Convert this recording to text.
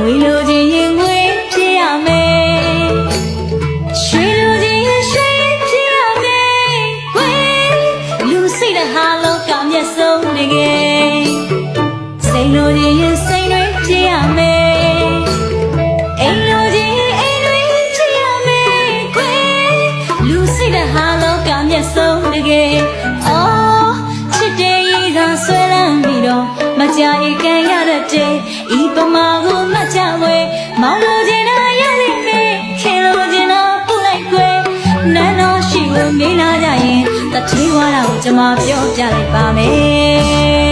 ငွေလိုချင်ရင်ငွေဖြစ်ရမယ်ရွှေလိုချင်ရင်ရွှေဖြစ်ရမယ်ဝေးလူစိတ်တဲ့ဟာလောကမျက်စုံတကယ်စိတ်လိုချင်ရင်စိတ်တွေဖြစ်ရမယ်အိမ်လိုချင်ရင်အိမ်တွေဖြစ်ရမယ်ကွယ်လူစိတ်တဲ့ဟာလောကမျက်စုံတကယ်အော်ချစ်တဲ့ရေသာဆွဲလန်းပြီးတော့မကြအိကန်ရတဲ့ဤပမာကိုမချဝဲမောင်လိုချင်တာရလိမ့်မယ်ခင်လိုချင်တာပူလိုက်ခွဲနန်းတော်ရှိကိုမေးလာကြရင်တထေးဝါတော့ကျွန်မပြောပြလိုက်ပါမယ်